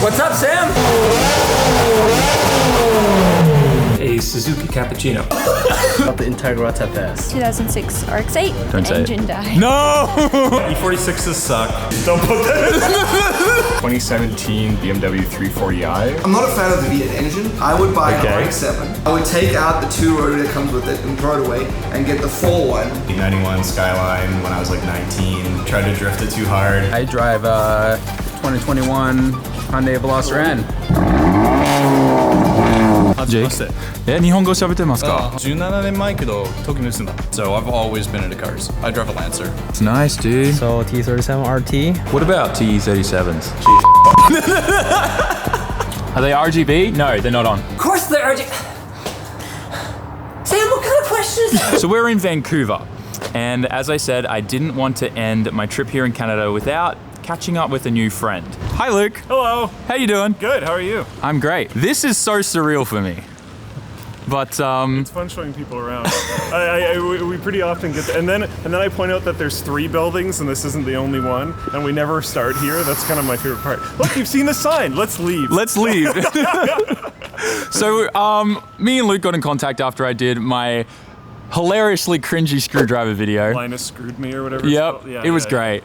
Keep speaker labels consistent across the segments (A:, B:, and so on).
A: What's up, Sam? A Suzuki Cappuccino.
B: About the Integrata Pass.
C: 2006 RX-8.
A: Don't say
C: engine
A: it.
C: died.
A: No!
D: E46s suck. Don't put that in. 2017 BMW 340i.
E: I'm not a fan of the V8 engine. I would buy an RX-7. I would take out the 2 rotor that comes with it and throw it away and get the 4 one.
D: 91 Skyline when I was like 19. Tried to drift it too hard.
F: I drive 2021 Hyundai Veloster N.
A: Jake? 日本語喋ってますか?
G: 17年前けど時盗んだ So I've always been into cars. I drive a Lancer.
A: It's nice, dude.
B: So T37 RT.
A: What about T37s? Are they RGB? No, they're not on.
H: Of course they're RGB. Sam, what kind of questions?
A: So we're in Vancouver, and as I said, I didn't want to end my trip here in Canada without catching up with a new friend. Hi, Luke.
D: Hello.
A: How you doing?
D: Good, how are you?
A: I'm great. This is so surreal for me. But
D: It's fun showing people around. We pretty often get and then I point out that there's 3 buildings and this isn't the only one, and we never start here. That's kind of my favorite part. Look, you've seen the sign. Let's leave.
A: Let's leave. So me and Luke got in contact after I did my hilariously cringy screwdriver video.
D: Linus screwed me or whatever.
A: Yep, it was great.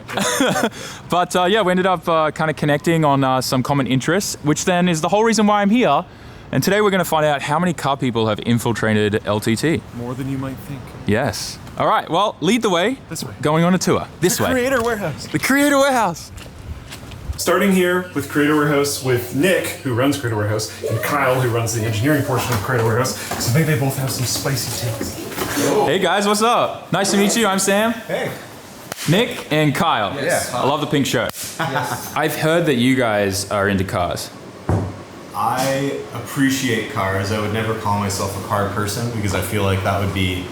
A: But yeah, we ended up kind of connecting on some common interests, which then is the whole reason why I'm here. And today we're going to find out how many car people have infiltrated LTT.
D: More than you might think.
A: Yes. All right, well, lead the way.
D: This way.
A: Going on a tour. This way.
D: The Creator Warehouse.
A: The Creator Warehouse.
D: Starting here with Creator Warehouse with Nick, who runs Creator Warehouse, and Kyle, who runs the engineering portion of Creator Warehouse. So I think they both have some spicy takes.
A: Hey guys, what's up? Nice to meet you. I'm Sam.
D: Hey.
A: Nick and Kyle.
D: Yes.
A: I love the pink shirt.
E: Yes.
A: I've heard that you guys are into cars.
D: I appreciate cars. I would never call myself a car person because I feel like that would be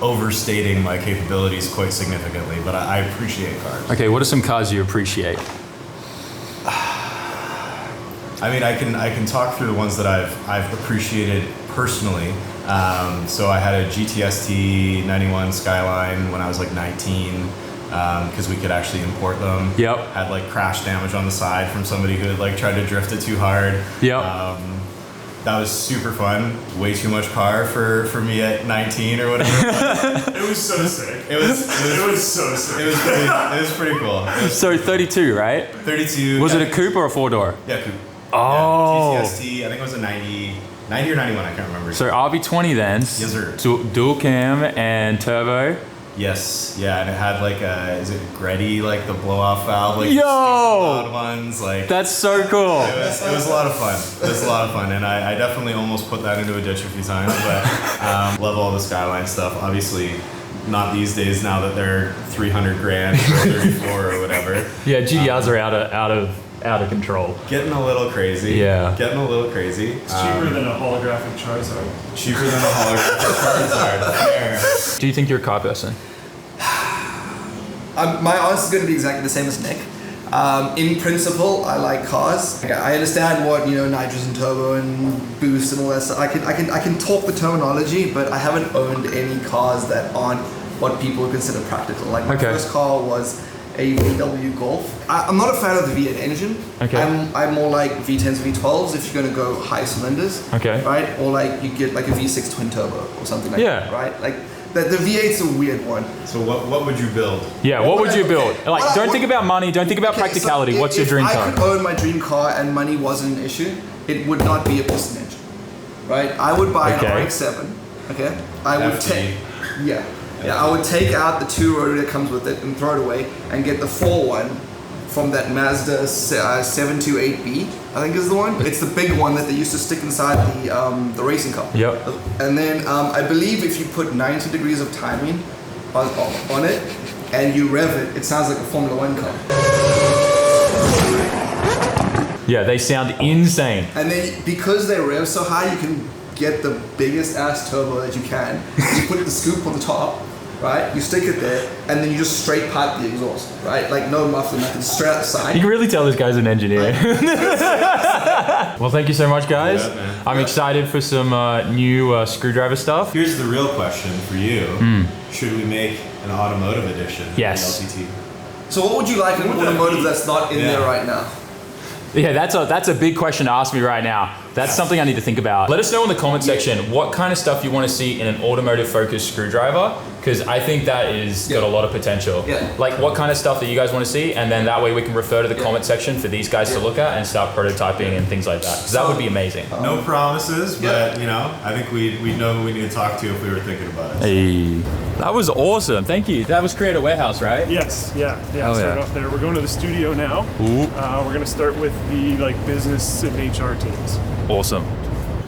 D: overstating my capabilities quite significantly, but I appreciate cars.
A: Okay, what are some cars you appreciate?
D: I mean, I can talk through the ones that I've appreciated personally. So I had a GTST 91 Skyline when I was like 19. Because we could actually import them.
A: Yep.
D: Had like crash damage on the side from somebody who had like tried to drift it too hard.
A: Yep.
D: That was super fun. Way too much car for me at 19 or whatever. It was so sick. It was so sick. It was pretty cool.
A: So 32, right?
D: 32.
A: Was it a coupe or a 4-door?
D: Yeah, coupe.
A: Oh.
D: Yeah, TCST. I think it was a 90 or 91. I can't remember.
A: So RB20 then.
D: Yes, sir.
A: Dual cam and turbo.
D: Yes, yeah, and it had like is it Greddy, like the blow-off valve, like
A: Yo!
D: loud ones, like.
A: That's so cool.
D: It was a lot of fun. It was a lot of fun, and I definitely almost put that into a ditch a few times, but love all the Skyline stuff. Obviously, not these days now that they're 300 grand or 34 or whatever.
A: Yeah, GDRs are out of control.
D: Getting a little crazy.
A: Yeah.
D: Getting a little crazy.
G: It's cheaper than a holographic Charizard.
D: Cheaper than a holographic Charizard. Fair.
A: Do you think you're a car person?
E: My answer is going to be exactly the same as Nick. In principle, I like cars. I understand what nitrogen turbo and boost and all that stuff. I can talk the terminology, but I haven't owned any cars that aren't what people consider practical. Like my first car was a VW Golf. I'm not a fan of the V8 engine.
A: Okay.
E: I'm more like V10s, V12s if you're going to go high cylinders.
A: Okay.
E: Right? Or like you get like a V6 twin turbo or something like that. Right? Like the V8's a weird one.
D: So what would you build?
A: Yeah, what would you build? Like, don't think about money, don't think about practicality.
E: So
A: what's your dream car?
E: If I could own my dream car and money wasn't an issue, it would not be a piston engine. Right? I would buy an RX-7. Okay? I would take I would take out the 2 rotor that comes with it and throw it away and get the 4 one from that Mazda 728B, I think is the one. It's the big one that they used to stick inside the racing car.
A: Yep.
E: And then I believe if you put 90 degrees of timing on it and you rev it, it sounds like a Formula 1 car.
A: Yeah, they sound insane.
E: And then because they rev so high, you can get the biggest ass turbo that you can. You put the scoop on the top, right? You stick it there, and then you just straight pipe the exhaust, right? Like no muffler, nothing, straight out the side.
A: You can really tell this guy's an engineer. Well, thank you so much, guys.
D: Yeah,
A: I'm excited for some new screwdriver stuff.
D: Here's the real question for you. Should we make an automotive edition of the LTT?
E: So what would you like in automotive that's not in there right now?
A: Yeah, that's a big question to ask me right now. That's something I need to think about. Let us know in the comment section what kind of stuff you want to see in an automotive focused screwdriver, because I think that is got a lot of potential.
E: Yeah.
A: Like what kind of stuff that you guys want to see, and then that way we can refer to the comment section for these guys to look at and start prototyping and things like that. Because that would be amazing.
D: No promises, but you know, I think we know who we need to talk to if we were thinking about it.
A: Hey, that was awesome. Thank you. That was Creator Warehouse, right?
C: Yes, yeah.
A: Hell
C: Start
A: yeah.
C: off there. We're going to the studio now.
A: Ooh.
C: We're gonna start with the business and HR teams.
A: Awesome.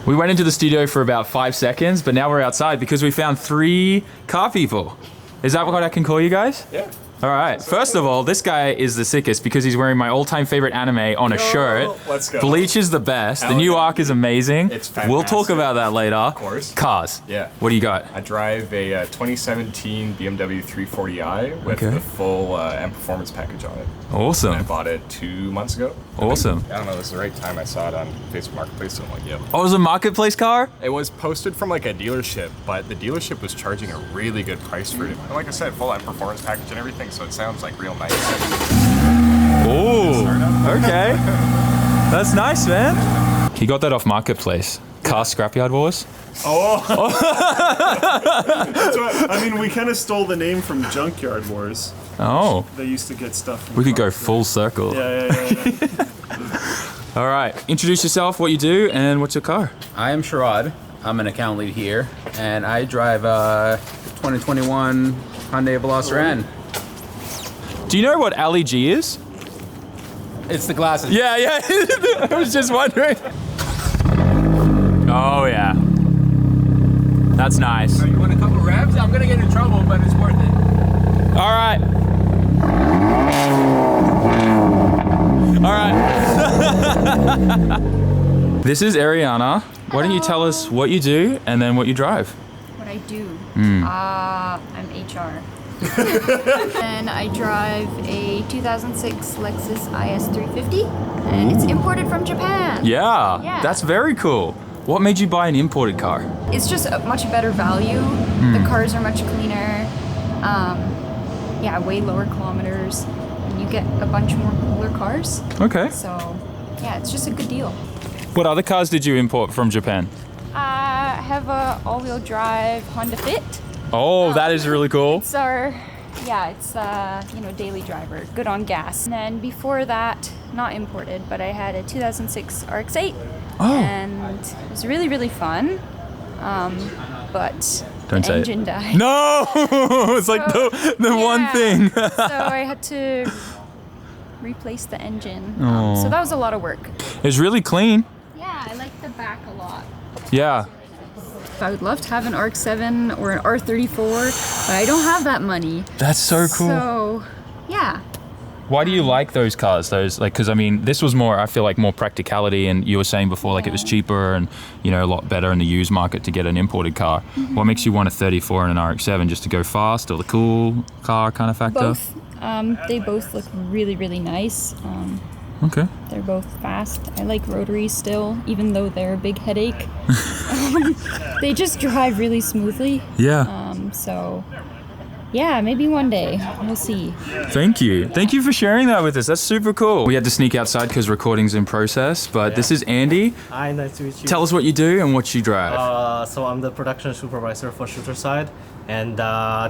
A: We went into the studio for about 5 seconds, but now we're outside because we found 3 car people. Is that what I can call you guys?
C: Yeah.
A: All right. First of all, this guy is the sickest because he's wearing my all-time favorite anime on a shirt.
C: Let's go.
A: Bleach is the best. The new arc is amazing.
I: It's
A: We'll talk
I: fantastic.
A: about that later. Of
I: course.
A: Cars.
I: Yeah.
A: What do you got?
I: I drive a 2017 BMW 340i with
A: Okay.
I: the full M Performance package on it.
A: Awesome.
I: I bought it 2 months ago.
A: Awesome.
I: I don't know, this is the right time I saw it on Facebook Marketplace, so I'm like, yep.
A: Oh, it was a marketplace car?
I: It was posted from like a dealership, but the dealership was charging a really good price for it. And like I said, full M Performance package and everything, so it sounds like real nice.
A: Oh, okay. That's nice, man. He got that off marketplace. Car Scrapyard Wars?
C: Oh. That's what, I mean, we kind of stole the name from Junkyard Wars.
A: Oh.
C: They used to get stuff from
A: We could go
C: cars.
A: full circle.
C: Yeah.
A: All right. Introduce yourself, what you do, and what's your car?
F: I am Sharad. I'm an account lead here, and I drive a 2021 Hyundai Veloster N.
A: Do you know what Ali G is?
F: It's the glasses.
A: Yeah. I was just wondering. Oh, yeah. That's nice.
F: You want a couple revs? I'm gonna get in trouble, but it's worth it.
A: All right. This is Ariana. Why don't you tell us what you do and then what you drive?
J: What I do? I'm HR. And I drive a 2006 Lexus IS350, and it's imported from Japan.
A: Yeah, that's very cool. What made you buy an imported car?
J: It's just a much better value. The cars are much cleaner. Way lower kilometers, and you get a bunch more cooler cars.
A: Okay.
J: So, yeah, it's just a good deal.
A: What other cars did you import from Japan?
J: I have a all-wheel drive Honda Fit.
A: Oh, that is really cool.
J: It's daily driver, good on gas. And then before that, not imported, but I had a 2006 RX-8, and it was really, really fun. But
A: Don't
J: the
A: say
J: engine
A: it.
J: died.
A: No, it's like the one thing.
J: So I had to replace the engine. So that was a lot of work.
A: It's really clean.
J: Yeah, I like the back a lot.
A: Yeah.
J: I would love to have an RX-7 or an R34, but I don't have that money.
A: That's so cool.
J: So, yeah.
A: Why do you like those cars? Because I mean, this was more, I feel like more practicality, and you were saying before, like it was cheaper and, a lot better in the used market to get an imported car. What makes you want a 34 and an RX-7? Just to go fast, or the cool car kind of factor?
J: Both. They both look really, really nice.
A: Okay.
J: They're both fast. I like rotaries still, even though they're a big headache. They just drive really smoothly.
A: Yeah.
J: Yeah, maybe one day. We'll see.
A: Thank you. Thank you for sharing that with us. That's super cool. We had to sneak outside because recording's in process, but this is Andy.
B: Hi, nice to meet you.
A: Tell us what you do and what you drive.
B: So I'm the production supervisor for shooter side, and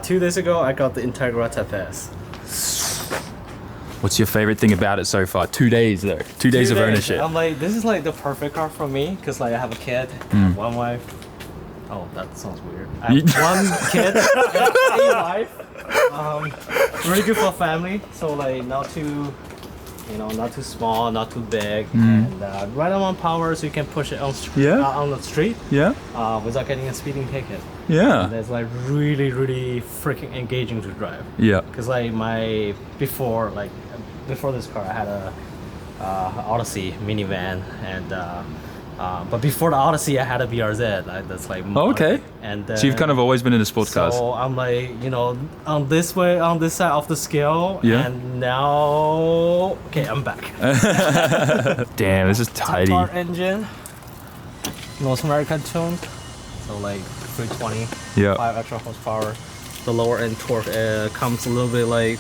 B: 2 days ago I got the Integra FS.
A: What's your favorite thing about it so far? 2 days though. 2 days of ownership.
B: I'm like, this is like the perfect car for me, because like I have a kid, one wife. Oh, that sounds weird. I have one kid, a wife. Really good for family. So like not too small, not too big, and right amount of power, so you can push it on on the street.
A: Yeah.
B: Without getting a speeding ticket.
A: Yeah.
B: And it's like really, really freaking engaging to drive.
A: Yeah.
B: Because like before this car, I had a Odyssey minivan, and but before the Odyssey, I had a BRZ. That's like
A: okay.
B: And
A: so you've kind of always been into sports cars.
B: So I'm like, on this side of the scale.
A: Yeah.
B: And now, okay, I'm back.
A: Damn, this is tidy.
B: Top engine, North American tuned, so like 320.
A: Yeah.
B: 5 extra horsepower. The lower end torque comes a little bit like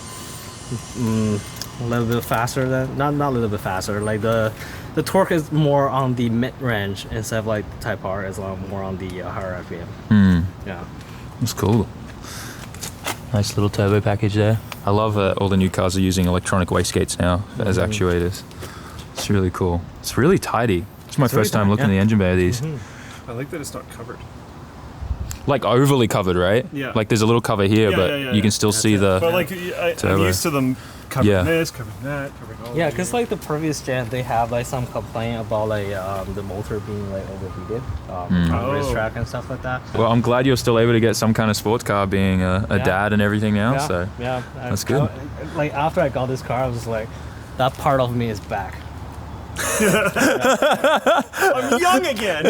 B: a little bit faster than not a little bit faster. Like the torque is more on the mid range instead of like the Type R is more on the higher RPM. Yeah,
A: That's cool. Nice little turbo package there. I love all the new cars are using electronic wastegates now as actuators. It's really cool. It's really tidy. It's my first time looking at the engine bay of these.
C: I like that it's not covered.
A: Like overly covered, right?
C: Yeah.
A: Like there's a little cover here, but you can still see the.
C: But like I'm used to them covering this, covering that, covering all.
B: Yeah, because like the previous gen, they have like some complaint about like the motor being like overheated on the racetrack and stuff like that.
A: Well, I'm glad you're still able to get some kind of sports car, being a dad and everything now.
B: Yeah,
A: So
B: yeah,
A: that's good.
B: Like after I got this car, I was like, that part of me is back.
C: I'm young again.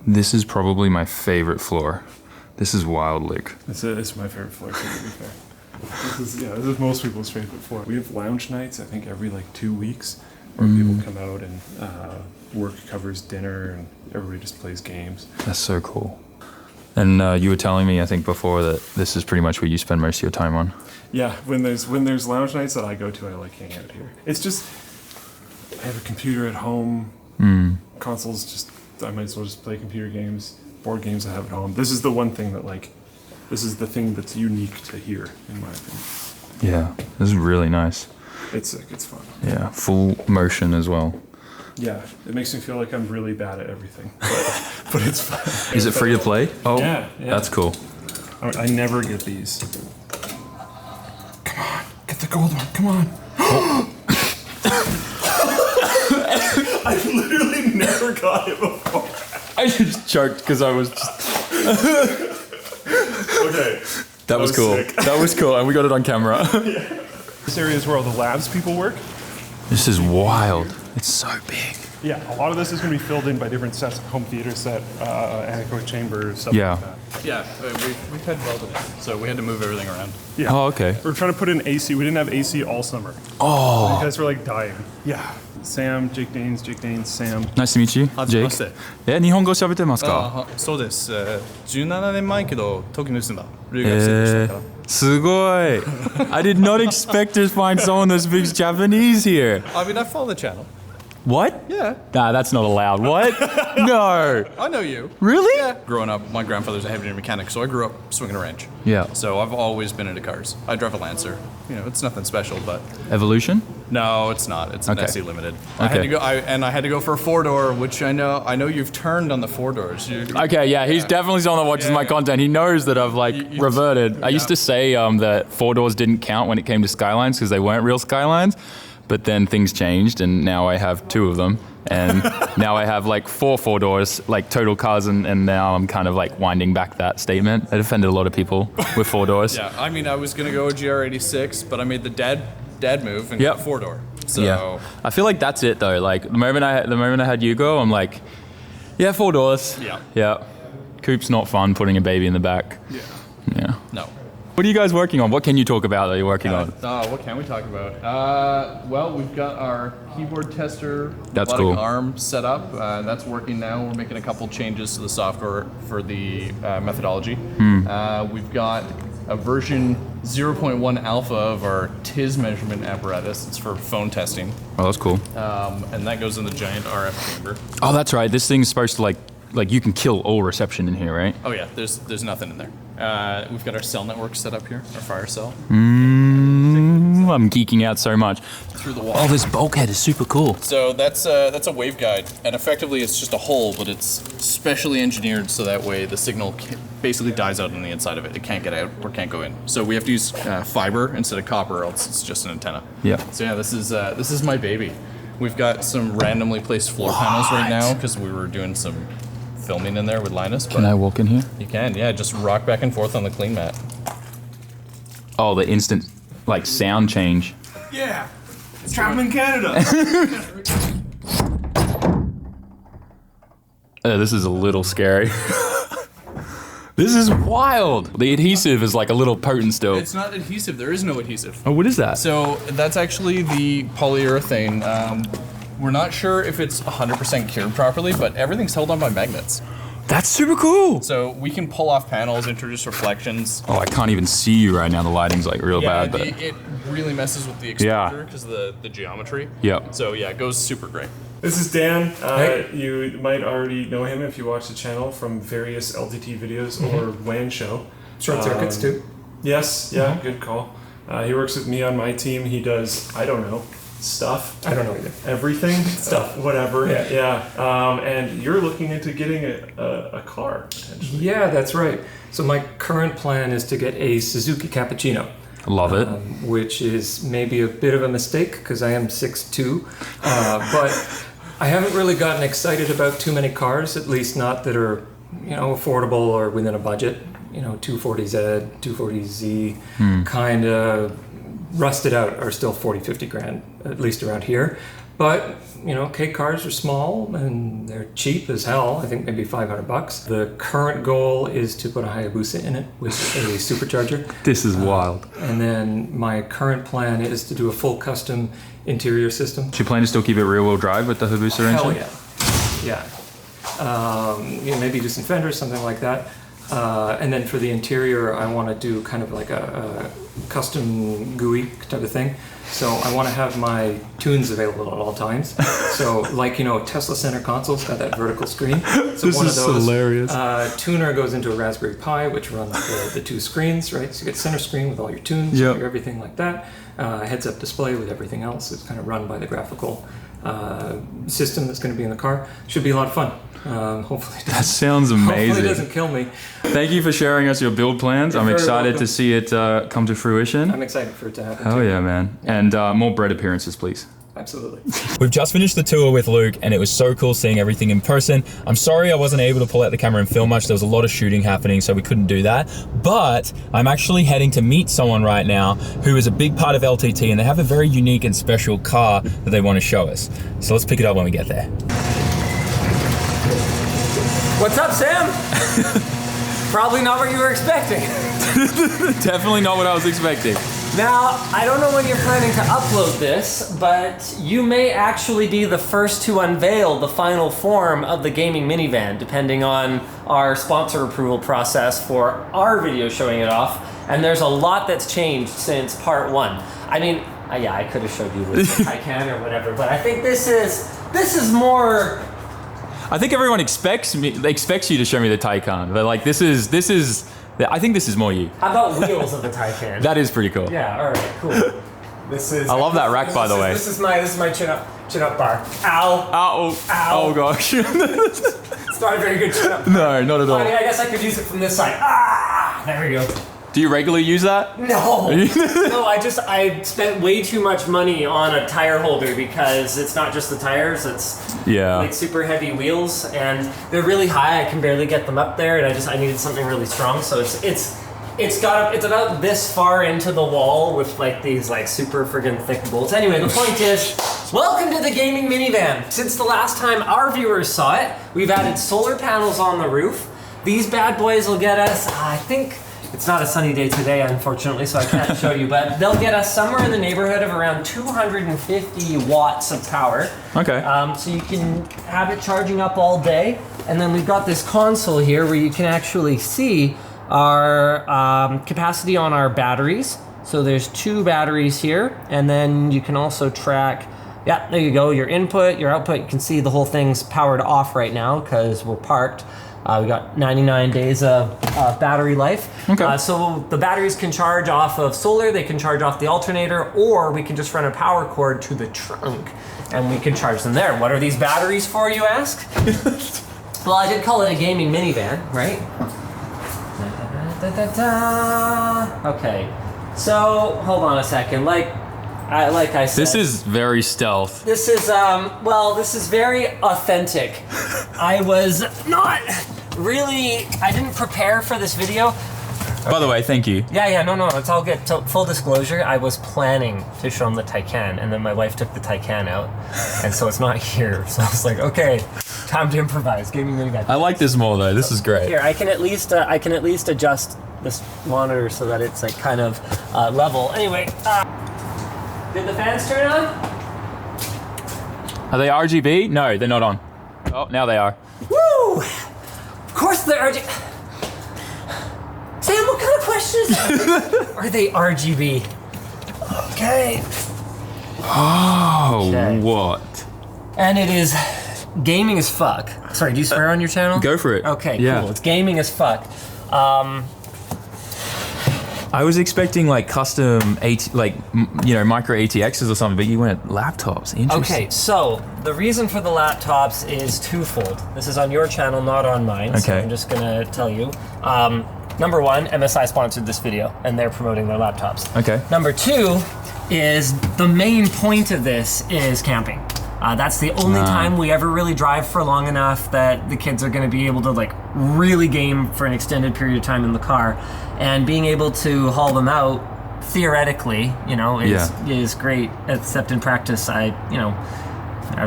A: This is probably my favorite floor. This is wild, Luke.
C: It's my favorite floor, to be fair. This is most people's favorite floor. We have lounge nights, I think, every like 2 weeks, where people come out and work covers dinner and everybody just plays games.
A: That's so cool. And you were telling me, I think, before that this is pretty much where you spend most of your time on.
C: Yeah, when there's lounge nights that I go to, I like hanging out here. It's just I have a computer at home. Consoles, just I might as well just play computer games, board games I have at home. This is the one thing that this is the thing that's unique to here, in my opinion.
A: Yeah, this is really nice.
C: It's sick. It's fun.
A: Yeah, full motion as well.
C: Yeah, it makes me feel like I'm really bad at everything, but it's fun.
A: Is it free to play? Oh,
C: yeah.
A: That's cool.
C: I never get these. Come on, get the gold one. Come on. I've literally never got it before.
A: I just choked because I was just...
C: Okay.
A: That was cool.
C: Sick.
A: That was cool, and we got it on camera.
C: This area is where all the labs people work.
A: This is wild. It's so big.
C: Yeah, a lot of this is going to be filled in by different sets, home theater set, anechoic chambers, stuff like that.
G: Yeah, we've had welded it, so we had to move everything around.
C: Yeah.
A: Oh, okay.
C: We're trying to put in AC. We didn't have AC all summer.
A: Oh.
C: You guys were like dying. Yeah. Sam, Jake Danes, Sam.
A: Nice to meet you, Jake. 日本語喋ってますか？
G: そうです。17年前けど時盗んだ。留学生でしたから。
A: すごい。I did not expect to find someone that speaks Japanese here.
G: I mean, I follow the channel.
A: What?
G: Yeah.
A: Nah, that's not allowed. What? No.
G: I know you.
A: Really?
G: Yeah. Growing up, my grandfather's a heavy duty mechanic, so I grew up swinging a wrench.
A: Yeah.
G: So I've always been into cars. I drive a Lancer. You know, it's nothing special, but
A: Evolution?
G: no, it's not. It's an SE Limited. I
A: Okay.
G: had to go for a 4-door, which I know you've turned on the 4-doors.
A: Okay, yeah, he's definitely someone that watches my content. He knows that I've reverted. I used to say that 4-doors didn't count when it came to Skylines because they weren't real Skylines, but then things changed and now I have 2 of them. And now I have 4-doors, total cars, and now I'm kind of winding back that statement. It offended a lot of people with 4-doors.
G: Yeah, I mean, I was gonna go a GR86, but I made the dad move and got a 4-door. So
A: yeah, I feel like that's it though. Like the moment I had Hugo, I'm like, yeah, 4-doors.
G: Yeah.
A: Yeah. Coupe's not fun putting a baby in the back.
C: Yeah.
A: Yeah.
G: no.
A: What are you guys working on? What can you talk about that you're working on?
G: What can we talk about? Well, we've got our keyboard tester
A: That's
G: robotic
A: cool.
G: arm set up. That's working now. We're making a couple changes to the software for the methodology. We've got a version 0.1 alpha of our TIS measurement apparatus. It's for phone testing.
A: Oh, that's cool.
G: And that goes in the giant RF chamber.
A: Oh, that's right. This thing's supposed to like you can kill all reception in here, right?
G: Oh yeah, there's nothing in there. We've got our cell network set up here, our fire cell.
A: I'm geeking out so much.
G: Through the wall.
A: Oh, this bulkhead is super cool.
G: So that's a waveguide, and effectively it's just a hole, but it's specially engineered so that way the signal basically dies out on the inside of it. It can't get out or can't go in. So we have to use fiber instead of copper, or else it's just an antenna.
A: Yeah.
G: So yeah, this is my baby. We've got some randomly placed floor panels right now because we were doing some filming in there with Linus.
A: Can I walk in here?
G: You can, yeah. Just rock back and forth on the clean mat.
A: Oh, the instant sound change.
C: Yeah. It's traveling Canada.
A: This is a little scary. This is wild. The adhesive is like a little potent still.
G: It's not adhesive. There is no adhesive.
A: Oh, what is that?
G: So that's actually the polyurethane. We're not sure if it's 100% cured properly, but everything's held on by magnets.
A: That's super cool.
G: So we can pull off panels, introduce reflections.
A: Oh, I can't even see you right now. The lighting's like real bad. But
G: It really messes with the exposure because of the geometry.
A: Yep.
G: So yeah, it goes super great.
C: This is Dan. You might already know him if you watch the channel from various LTT videos or WAN show.
K: Short circuits too.
C: Yes, yeah, good call. He works with me on my team. He does, I don't know, stuff.
K: I don't know either.
C: Everything.
K: Stuff.
C: Whatever. Yeah. And you're looking into getting a car, potentially.
K: Yeah, that's right. So my current plan is to get a Suzuki Cappuccino.
A: Love it.
K: Which is maybe a bit of a mistake because I am 6'2", but I haven't really gotten excited about too many cars, at least not that are, affordable or within a budget. 240Z, 240Z, kind of rusted out are still 40, 50 grand, at least around here. But, K cars are small and they're cheap as hell. I think maybe $500. The current goal is to put a Hayabusa in it with a supercharger.
A: This is wild.
K: And then my current plan is to do a full custom interior system.
A: Do you plan to still keep it rear-wheel drive with the Hayabusa engine?
K: Hell yeah. Maybe do some fenders, something like that. And then for the interior, I want to do kind of like a custom GUI type of thing. So I want to have my tunes available at all times. So like, Tesla center console's got that vertical screen. So
A: this
K: one
A: is
K: of those,
A: hilarious.
K: Tuner goes into a Raspberry Pi, which runs the two screens, right? So you get center screen with all your tunes, your everything like that. Heads-up display with everything else. It's kind of run by the graphical system that's going to be in the car. Should be a lot of fun. Hopefully
A: that sounds amazing.
K: Hopefully it doesn't kill me.
A: Thank you for sharing us your build plans. I'm excited to see it come to fruition.
K: I'm excited for it to happen.
A: Hell yeah, man. Yeah. And more bread appearances, please.
K: Absolutely.
A: We've just finished the tour with Luke and it was so cool seeing everything in person. I'm sorry I wasn't able to pull out the camera and film much. There was a lot of shooting happening, so we couldn't do that. But I'm actually heading to meet someone right now who is a big part of LTT, and they have a very unique and special car that they want to show us. So let's pick it up when we get there.
L: What's up, Sam? Probably not what you were expecting.
A: Definitely not what I was expecting.
L: Now, I don't know when you're planning to upload this, but you may actually be the first to unveil the final form of the gaming minivan, depending on our sponsor approval process for our video showing it off. And there's a lot that's changed since part one. I mean, yeah, I could have showed you the Taycan or whatever, but I think this is more.
A: I think everyone expects you to show me the Taycan, but like this is. I think this is more you.
L: How about wheels of the Taycan?
A: That is pretty cool.
L: Yeah. All right. Cool. This is.
A: I love that rack, by the way.
L: This is my chin up bar. Ow.
A: Ow.
L: Ow.
A: Oh gosh.
L: It's not a very good chin up bar.
A: No, not at all.
L: I mean, I guess I could use it from this side. Ah. There we go.
A: Do you regularly use that?
L: No. No, I spent way too much money on a tire holder because it's not just the tires, it's like super heavy wheels and they're really high. I can barely get them up there and I needed something really strong. So it's about this far into the wall with like these like super friggin' thick bolts. Anyway, the point is, welcome to the gaming minivan. Since the last time our viewers saw it, we've added solar panels on the roof. These bad boys will get us, I think, it's not a sunny day today, unfortunately, so I can't show you, but they'll get us somewhere in the neighborhood of around 250 watts of power.
A: Okay.
L: So you can have it charging up all day. And then we've got this console here where you can actually see our capacity on our batteries. So there's 2 batteries here, and then you can also track, yeah, there you go, your input, your output. You can see the whole thing's powered off right now because we're parked. We got 99 days of battery life.
A: Okay.
L: So the batteries can charge off of solar, they can charge off the alternator, or we can just run a power cord to the trunk and we can charge them there. What are these batteries for, you ask? Well, I did call it a gaming minivan, right? Okay, so hold on a second. Like I said,
A: this is very stealth.
L: This is this is very authentic. I was not really. I didn't prepare for this video.
A: By the way, thank you.
L: Yeah, no, it's all good. So, full disclosure, I was planning to show him the Taycan, and then my wife took the Taycan out, and so it's not here. So I was like, okay, time to improvise. Gaming minivan.
A: I like this more though. This is great.
L: Here, I can at least adjust this monitor so that it's like kind of level. Anyway. Did the fans turn on?
A: Are they RGB? No, they're not on. Oh, now they are.
L: Woo! Of they're RGB. Sam, what kind of questions are they RGB? Okay.
A: Oh,
L: Okay.
A: what?
L: And it is gaming as fuck. Sorry, do you swear on your channel?
A: Go for it.
L: Okay,
A: Yeah.
L: cool. It's gaming as fuck.
A: I was expecting like custom micro ATXs or something, but you went laptops. Interesting.
L: Okay, so the reason for the laptops is twofold. This is on your channel, not on mine. So
A: Okay.
L: I'm just gonna tell you. Number one, MSI sponsored this video, and they're promoting their laptops.
A: Okay.
L: Number two is the main point of this is camping. That's the only time we ever really drive for long enough that the kids are going to be able to like really game for an extended period of time in the car, and being able to haul them out theoretically, is great. Except in practice, are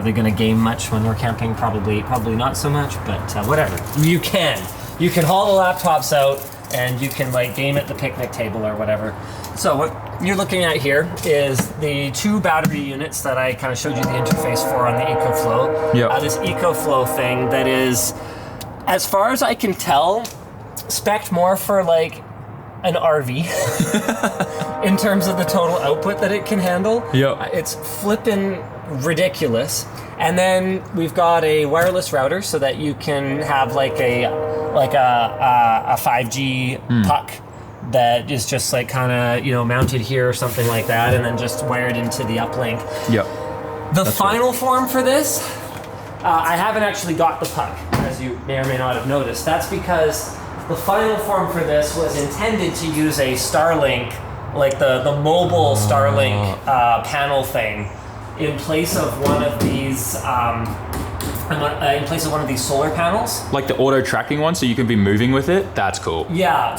L: they going to game much when we're camping? Probably not so much, but whatever. You can haul the laptops out and you can like game at the picnic table or whatever. So what you're looking at here is the 2 battery units that I kind of showed you the interface for on the EcoFlow.
A: Yep.
L: This EcoFlow thing that is, as far as I can tell, spec'd more for like an RV in terms of the total output that it can handle.
A: Yep.
L: It's flippin' ridiculous. And then we've got a wireless router so that you can have like a 5G puck that is just like kind of mounted here or something like that, and then just wired into the uplink.
A: Yep.
L: The final form for this, I haven't actually got the puck, as you may or may not have noticed. That's because the final form for this was intended to use a Starlink, like the mobile Starlink panel thing, in place of one of these solar panels.
A: Like the auto tracking one, so you can be moving with it. That's cool.
L: Yeah.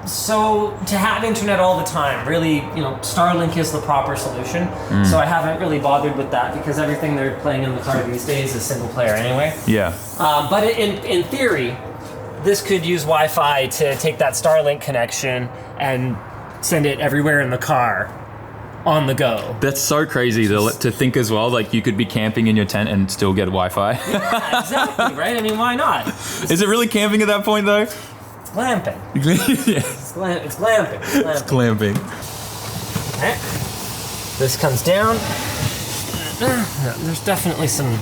L: So to have internet all the time, really, Starlink is the proper solution. So I haven't really bothered with that because everything they're playing in the car these days is single player anyway.
A: Yeah.
L: But in theory, this could use Wi-Fi to take that Starlink connection and send it everywhere in the car on the go.
A: That's so crazy to think as well. Like you could be camping in your tent and still get Wi-Fi.
L: Yeah, exactly, right? I mean, why not?
A: Is it really camping at that point though?
L: It's glamping.
A: Yeah.
L: It's glamping.
A: It's glamping.
L: Okay. This comes down. There's definitely some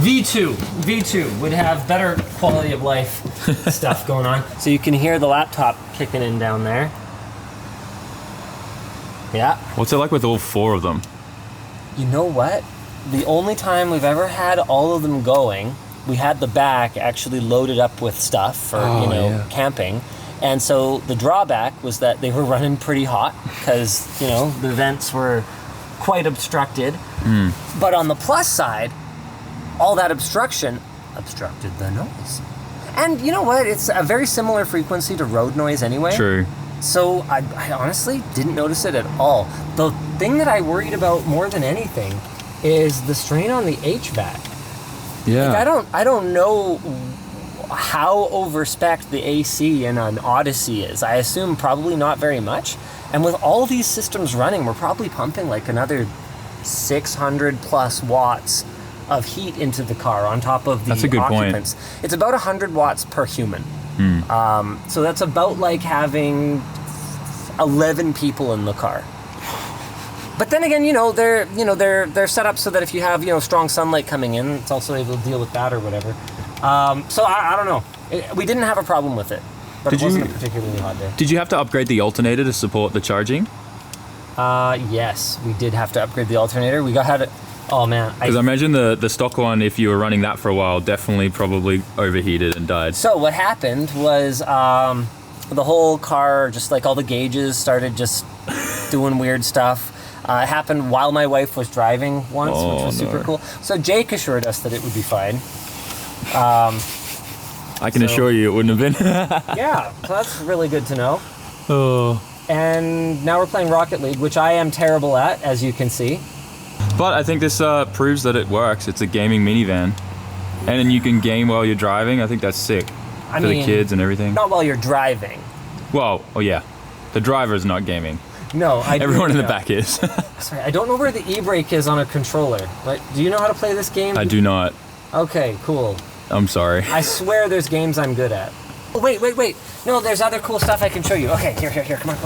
L: V2 would have better quality of life stuff going on. So you can hear the laptop kicking in down there. Yeah.
A: What's it like with all 4 of them?
L: You know what? The only time we've ever had all of them going, we had the back actually loaded up with stuff for camping. And so the drawback was that they were running pretty hot because, the vents were quite obstructed. But on the plus side, all that obstruction obstructed the noise. And you know what? It's a very similar frequency to road noise anyway.
A: True.
L: So I honestly didn't notice it at all. The thing that I worried about more than anything is the strain on the HVAC.
A: Yeah.
L: Like I don't know how overspec'd the AC in an Odyssey is. I assume probably not very much. And with all these systems running, we're probably pumping like another 600 plus watts of heat into the car on top of the
A: That's a good
L: occupants.
A: point.
L: It's about 100 watts per human. So that's about like having 11 people in the car. But then again, they're set up so that if you have strong sunlight coming in, it's also able to deal with that or whatever. So I don't know. We didn't have a problem with it, but it wasn't a particularly hot day.
A: Did you have to upgrade the alternator to support the charging?
L: Yes, we did have to upgrade the alternator. We had it. Oh man.
A: Because I imagine the stock one, if you were running that for a while, definitely probably overheated and died.
L: So what happened was the whole car, just like all the gauges started just doing weird stuff. It happened while my wife was driving once, which was super cool. So Jake assured us that it would be fine.
A: I can assure you it wouldn't have been.
L: Yeah, so that's really good to know.
A: Oh.
L: And now we're playing Rocket League, which I am terrible at, as you can see.
A: But I think this proves that it works. It's a gaming minivan. And then you can game while you're driving. I think that's sick. For the kids and everything.
L: Not while you're driving.
A: Well, oh yeah. The driver's not gaming.
L: No,
A: Everyone in the back is.
L: Sorry, I don't know where the e-brake is on a controller. But do you know how to play this game?
A: I do not.
L: Okay, cool.
A: I'm sorry.
L: I swear there's games I'm good at. Oh, wait. No, there's other cool stuff I can show you. Okay, here. Come on.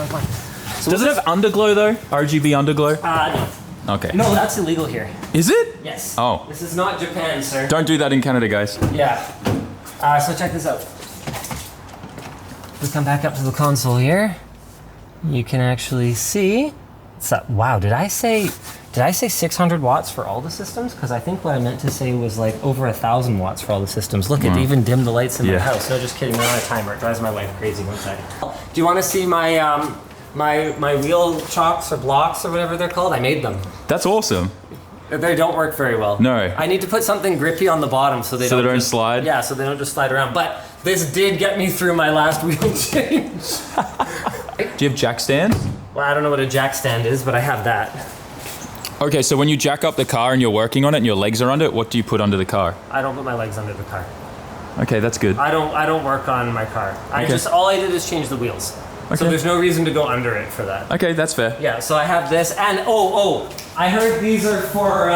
L: So
A: Does it have underglow though? RGB underglow?
L: No.
A: Okay.
L: No, that's illegal here.
A: Is it?
L: Yes.
A: Oh.
L: This is not Japan, sir.
A: Don't do that in Canada, guys.
L: Yeah. So check this out. We come back up to the console here. You can actually see. Wow, did I say 600 watts for all the systems? Because I think what I meant to say was like over 1,000 watts for all the systems. Look, it even dimmed the lights in my house. No, just kidding. They're on a timer. It drives my wife crazy. One second. Do you want to see my my wheel chocks or blocks or whatever they're called? I made them.
A: That's awesome.
L: They don't work very well.
A: No.
L: I need to put something grippy on the bottom so they don't
A: slide?
L: Yeah, so they don't just slide around. But this did get me through my last wheel change.
A: Do you have jack stands?
L: Well, I don't know what a jack stand is, but I have that.
A: Okay, so when you jack up the car and you're working on it and your legs are under it, what do you put under the car?
L: I don't put my legs under the car.
A: Okay, that's good.
L: I don't work on my car. All I did is change the wheels.
A: Okay.
L: So there's no reason to go under it for that.
A: Okay, that's fair.
L: Yeah, so I have this, and I heard these are for,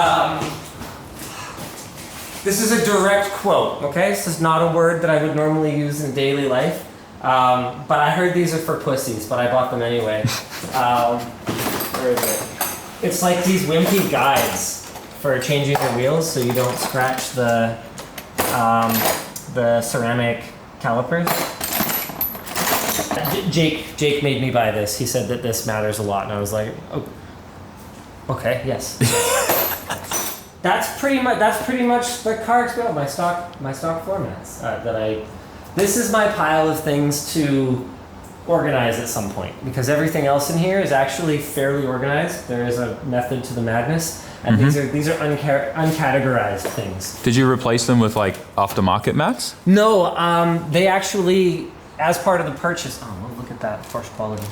L: this is a direct quote, okay? This is not a word that I would normally use in daily life, but I heard these are for pussies, but I bought them anyway. Where is it? It's like these wimpy guides for changing your wheels so you don't scratch the ceramic calipers. Jake made me buy this. He said that this matters a lot, and I was like, oh, okay, yes. That's pretty much the car experience. My stock floor mats This is my pile of things to organize at some point, because everything else in here is actually fairly organized. There is a method to the madness, and these are uncategorized things.
A: Did you replace them with like aftermarket mats?
L: No, they actually, as part of the purchase. Oh, well, look at that harsh quality.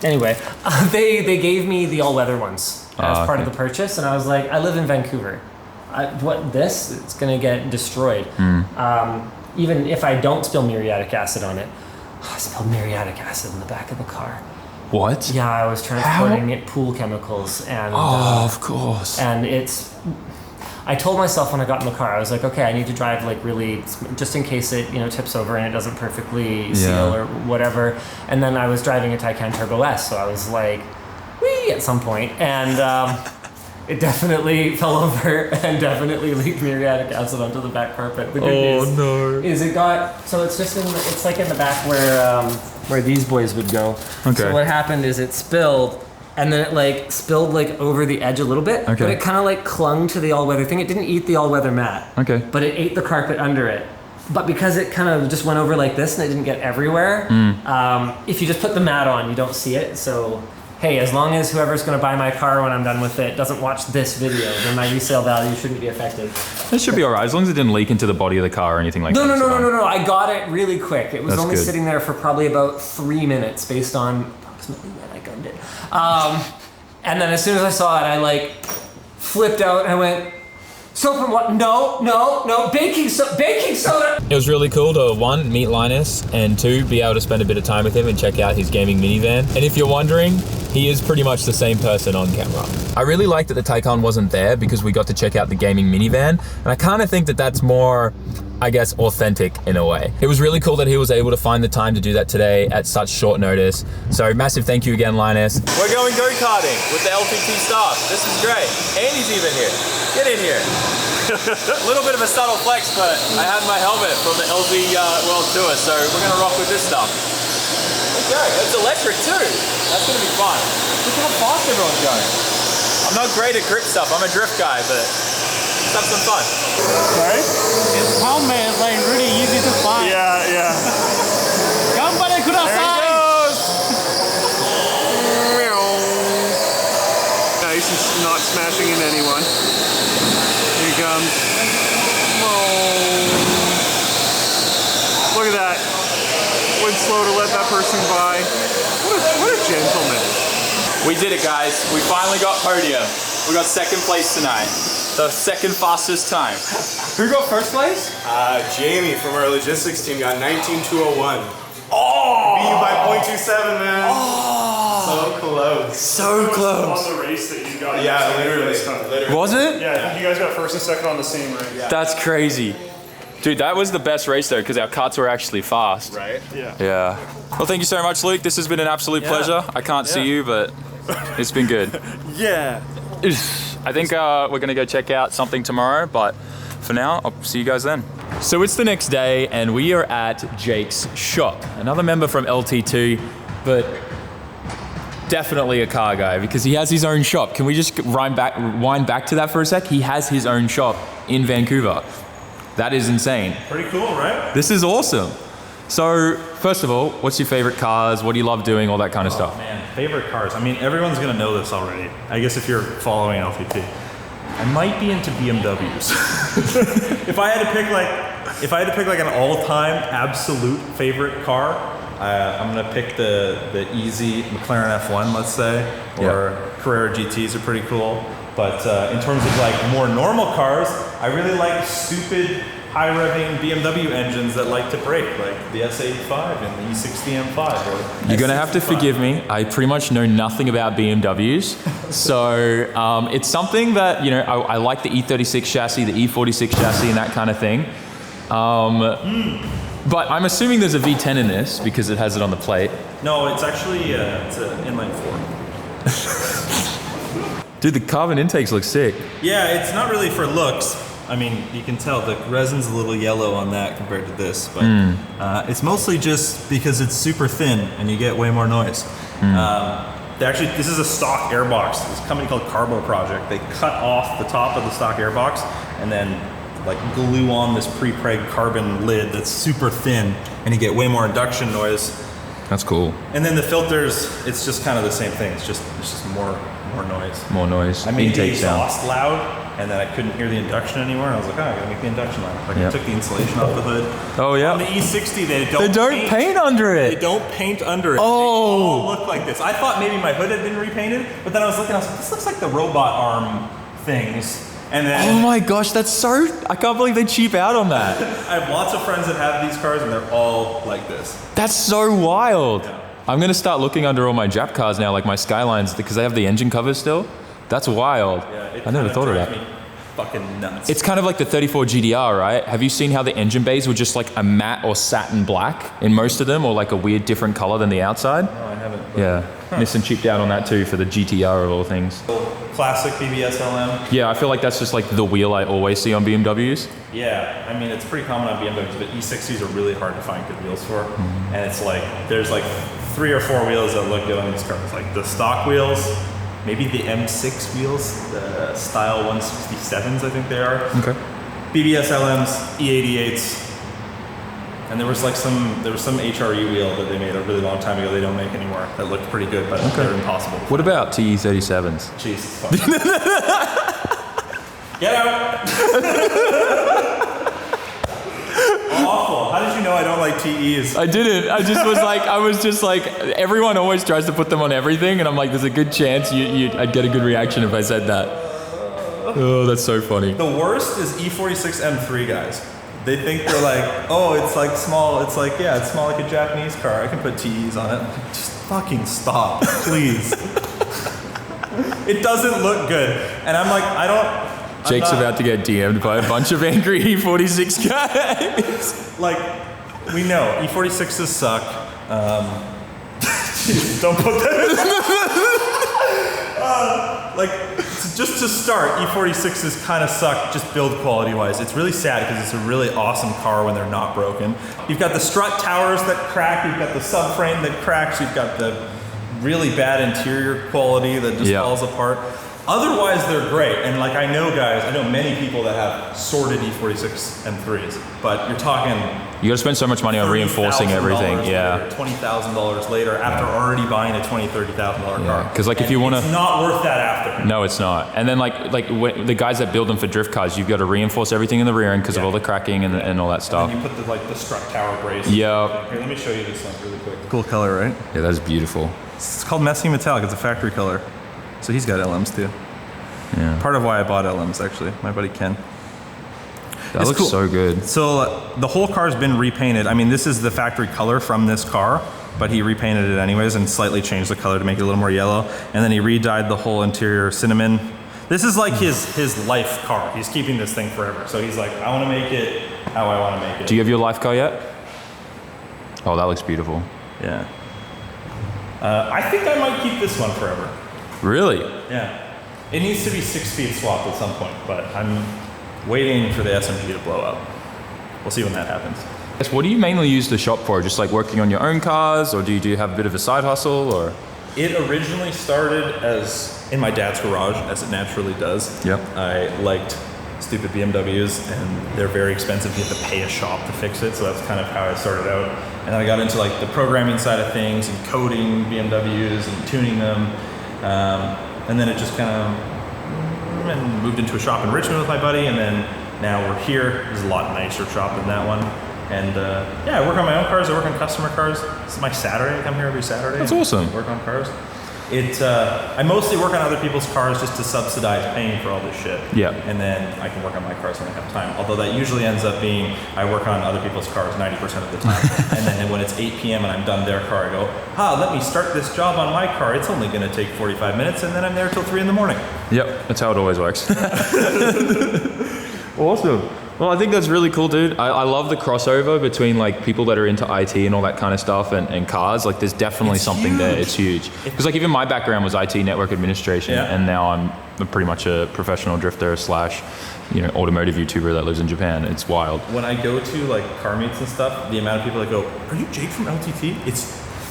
L: Anyway, they gave me the all-weather ones as part of the purchase, and I was like, I live in Vancouver. It's gonna get destroyed. Even if I don't spill muriatic acid on it. I spilled muriatic acid in the back of the car.
A: What?
L: Yeah, I was transporting it pool chemicals, and
A: of course.
L: And I told myself when I got in the car, I was like, okay, I need to drive like really, just in case it tips over and it doesn't perfectly seal or whatever. And then I was driving a Taycan Turbo S, so I was like, wee at some point, and it definitely fell over and definitely leaked muriatic acid onto the back carpet. The good news is it got, so it's just it's like in the back where these boys would go.
A: Okay.
L: So what happened is it spilled, and then it like spilled like over the edge a little bit, but it kind of like clung to the all-weather thing. It didn't eat the all-weather mat, but it ate the carpet under it. But because it kind of just went over like this and it didn't get everywhere, if you just put the mat on, you don't see it. So hey, as long as whoever's going to buy my car when I'm done with it doesn't watch this video, then my resale value shouldn't be affected.
A: It should be all right, as long as it didn't leak into the body of the car or anything like that.
L: No. I got it really quick. It was only sitting there for probably about 3 minutes based on approximately when I gunned it. And then as soon as I saw it, I like flipped out and I went, soap and what? No, baking soda.
A: It was really cool to, one, meet Linus, and two, be able to spend a bit of time with him and check out his gaming minivan. And if you're wondering, he is pretty much the same person on camera. I really liked that the Taycan wasn't there because we got to check out the gaming minivan, and I kind of think that that's more, I guess, authentic in a way. It was really cool that he was able to find the time to do that today at such short notice. So massive thank you again, Linus. We're going go-karting with the LTT staff. This is great. Andy's even here. Get in here. A little bit of a subtle flex, but I had my helmet from the LZ World Tour, so we're gonna rock with this stuff. Okay, it's electric too. That's gonna be fun. Look how fast everyone's going. I'm not great at grip stuff. I'm a drift guy, but let's have some fun.
M: Sorry? His helmet is like really easy to find. Yeah. Ganbare kudasai!
C: There he goes! Nice, he's not smashing into anyone. Here he comes. Look at that. Went slow to let that person by. What a gentleman.
A: We did it, guys. We finally got podium. We got second place tonight. The second fastest time. Who got first place?
D: Jamie from our logistics team got 19,201. Oh! Beat you by 0.27, man. Oh! So close.
A: So close.
C: On the race that you got.
D: Yeah, literally.
A: Was it?
C: Yeah, you guys got first and second on the same race.
A: That's crazy. Dude, that was the best race though, because our karts were actually fast.
I: Right?
C: Yeah.
A: Yeah. Well, thank you so much, Luke. This has been an absolute pleasure. I can't see you, but it's been good.
C: Yeah.
A: I think we're gonna go check out something tomorrow, but for now, I'll see you guys then. So it's the next day, and we are at Jake's shop. Another member from LT2, but definitely a car guy because he has his own shop. Can we just wind back to that for a sec? He has his own shop in Vancouver. That is insane.
N: Pretty cool, right?
A: This is awesome. So, first of all, what's your favorite cars? What do you love doing? All that kind of stuff.
N: Man, favorite cars. I mean, everyone's gonna know this already. I guess if you're following LTT, I might be into BMWs. if I had to pick like an all-time absolute favorite car, I'm gonna pick the easy McLaren F1, let's say, or Carrera GTs are pretty cool. But in terms of like more normal cars, I really like stupid high-revving BMW engines that like to brake, like the S85 and the E60 M5. Or
A: You're gonna have to forgive me. I pretty much know nothing about BMWs. So it's something that, you know, I like the E36 chassis, the E46 chassis and that kind of thing. But I'm assuming there's a V10 in this because it has it on the plate.
N: No, it's actually it's an inline 4.
A: Dude, the carbon intakes look sick.
N: Yeah, it's not really for looks. I mean, you can tell the resin's a little yellow on that compared to this, but it's mostly just because it's super thin and you get way more noise. This is a stock airbox. It's a company called Carbo Project. They cut off the top of the stock airbox and then like glue on this pre-preg carbon lid that's super thin, and you get way more induction noise.
A: That's cool.
N: And then the filters, it's just kind of the same thing. It's just more noise.
A: More noise.
N: I made the
A: Intake sound.
N: exhaust loud, and then I couldn't hear the induction anymore. And I was like, oh, I gotta make the induction loud. Like I took the insulation off the hood.
A: Oh yeah.
N: On the E60, they don't
A: paint under it.
N: They don't paint under it.
A: Oh.
N: They all look like this. I thought maybe my hood had been repainted, but then I was looking, I was like, this looks like the robot arm things. And then,
A: oh my gosh, that's so, I can't believe they cheap out on that.
N: I have lots of friends that have these cars and they're all like this.
A: That's so wild. Yeah. I'm gonna start looking under all my Jap cars now, like my Skylines, because they have the engine covers still. That's wild.
N: Yeah,
A: I never thought of that.
N: Me fucking nuts.
A: It's kind of like the 34 GDR, right? Have you seen how the engine bays were just like a matte or satin black in most of them, or like a weird different color than the outside?
N: No, I haven't.
A: Yeah, Nissan cheaped out on that too for the GTR of all things.
N: Classic BBS LM.
A: Yeah, I feel like that's just like the wheel I always see on BMWs.
N: Yeah, I mean, it's pretty common on BMWs, but E60s are really hard to find good wheels for. And it's like, there's like 3 or 4 wheels that look good on these cars. Like the stock wheels, maybe the M6 wheels, the style 167s, I think they are.
A: Okay.
N: BBS LMs, E88s, and there was some HRE wheel that they made a really long time ago. They don't make anymore. That looked pretty good, but they're impossible.
A: What about TE37s?
N: Jesus. Get out! Awful. How did you know I don't like TEs?
A: I didn't. I was just like, everyone always tries to put them on everything, and I'm like, there's a good chance I'd get a good reaction if I said that. Oh, that's so funny.
N: The worst is E46 M3 guys. They think they're like, oh, it's like small. It's like, yeah, it's small like a Japanese car. I can put TEs on it. Just fucking stop, please. It doesn't look good. And I'm like,
A: Jake's about to get DM'd by a bunch of angry E46 guys.
N: Like, we know E46s suck. Don't put that in. Like, just to start, E46s kind of suck, just build quality wise. It's really sad because it's a really awesome car when they're not broken. You've got the strut towers that crack, you've got the subframe that cracks, you've got the really bad interior quality that just falls apart. Otherwise, they're great. And like, I know many people that have sorted E46 M3s, but you're talking,
A: you gotta spend so much money on reinforcing everything.
N: Yeah. $20,000 later after already buying a $20,000, $30,000 car.
A: Because like, if you want to,
N: it's not worth that after.
A: No, it's not. And then like when the guys that build them for drift cars, you've got to reinforce everything in the rear end because of all the cracking and all that stuff.
N: And then you put the strut tower brace.
A: Yeah.
N: Here, let me show you this one really quick. Cool color, right?
A: Yeah, that's beautiful.
N: It's called Messy Metallic. It's a factory color. So he's got LMs too.
A: Yeah.
N: Part of why I bought LMs, actually. My buddy Ken.
A: That looks so good.
N: So the whole car's been repainted. I mean, this is the factory color from this car, but he repainted it anyways and slightly changed the color to make it a little more yellow. And then he re-dyed the whole interior cinnamon. This is like his life car. He's keeping this thing forever. So he's like, I want to make it how I want to make it.
A: Do you have your life car yet? Oh, that looks beautiful.
N: Yeah. I think I might keep this one forever.
A: Really?
N: Yeah. It needs to be 6 speed swapped at some point, but I'm waiting for the SMP to blow up. We'll see when that happens.
A: What do you mainly use the shop for? Just like working on your own cars, or do you have a bit of a side hustle, or?
N: It originally started as in my dad's garage, as it naturally does.
A: Yep.
N: I liked stupid BMWs, and they're very expensive. You have to pay a shop to fix it, so that's kind of how I started out. And then I got into like the programming side of things and coding BMWs and tuning them. And then it just kind of moved into a shop in Richmond with my buddy, and then now we're here. There's a lot nicer shop than that one. And yeah, I work on my own cars. I work on customer cars. This is my Saturday. I come here every Saturday.
A: That's awesome.
N: Work on cars. I mostly work on other people's cars just to subsidize paying for all this shit.
A: Yeah.
N: And then I can work on my cars when I have time. Although that usually ends up being I work on other people's cars 90% of the time. And then when it's 8 p.m. and I'm done their car, I go, let me start this job on my car. It's only going to take 45 minutes, and then I'm there till 3 in the morning.
A: Yep, that's how it always works. Awesome. Well, I think that's really cool, dude. I love the crossover between like people that are into IT and all that kind of stuff and cars. Like there's definitely something there. It's huge. Because like even my background was IT network administration, and now I'm pretty much a professional drifter / automotive YouTuber that lives in Japan. It's wild.
N: When I go to like car meets and stuff, the amount of people that go, "Are you Jake from LTT?"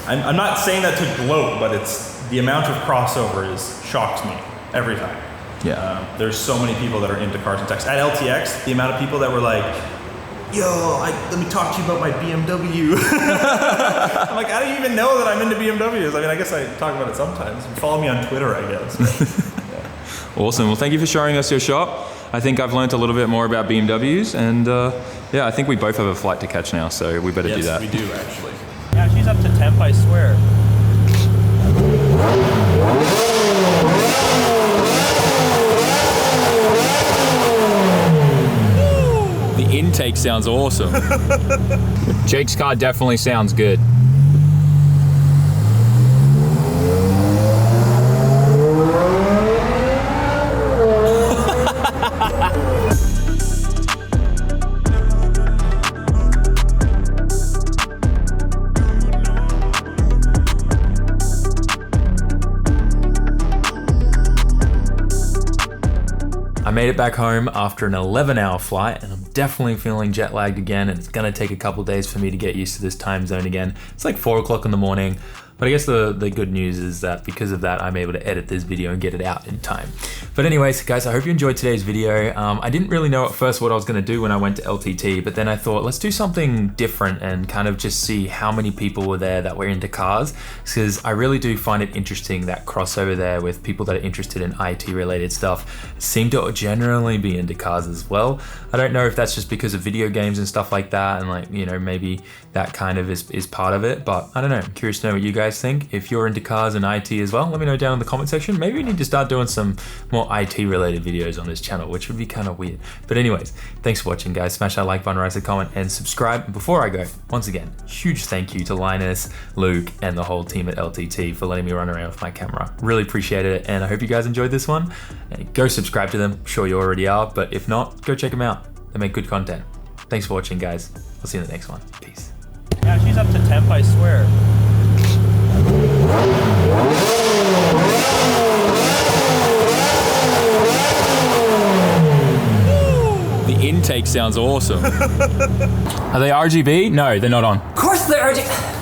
N: I'm not saying that to gloat, but it's the amount of crossover shocks me every time.
A: Yeah.
N: There's so many people that are into cars and techs. At LTX, the amount of people that were like, yo, let me talk to you about my BMW. I'm like, I don't even know that I'm into BMWs. I mean, I guess I talk about it sometimes. Follow me on Twitter, I guess. Yeah.
A: Awesome. Well, thank you for showing us your shop. I think I've learned a little bit more about BMWs, and yeah, I think we both have a flight to catch now, so we better do that.
N: Yes, we do, actually. Yeah, she's up to temp, I swear.
A: The intake sounds awesome. Jake's car definitely sounds good. I made it back home after an 11-hour flight, and I'm definitely feeling jet lagged again, and it's gonna take a couple days for me to get used to this time zone again. It's like 4 o'clock in the morning, but I guess the good news is that because of that, I'm able to edit this video and get it out in time. But anyways, guys, I hope you enjoyed today's video. I didn't really know at first what I was gonna do when I went to LTT, but then I thought, let's do something different and kind of just see how many people were there that were into cars, because I really do find it interesting that crossover there with people that are interested in IT related stuff seem to generally be into cars as well. I don't know if that's just because of video games and stuff like that, and like, maybe that kind of is part of it, but I don't know. I'm curious to know what you guys think. If you're into cars and IT as well, let me know down in the comment section. Maybe we need to start doing some more IT related videos on this channel, which would be kind of weird. But anyways, thanks for watching, guys. Smash that like button, write a comment, and subscribe. And before I go, once again, huge thank you to Linus, Luke, and the whole team at LTT for letting me run around with my camera. Really appreciated it, and I hope you guys enjoyed this one. And go subscribe to them. I'm sure you already are, but if not, go check them out. They make good content. Thanks for watching, guys. I'll see you in the next one. Peace.
N: Yeah, she's up to temp, I swear.
A: The intake sounds awesome. Are they RGB? No, they're not on.
H: Of course they're RGB.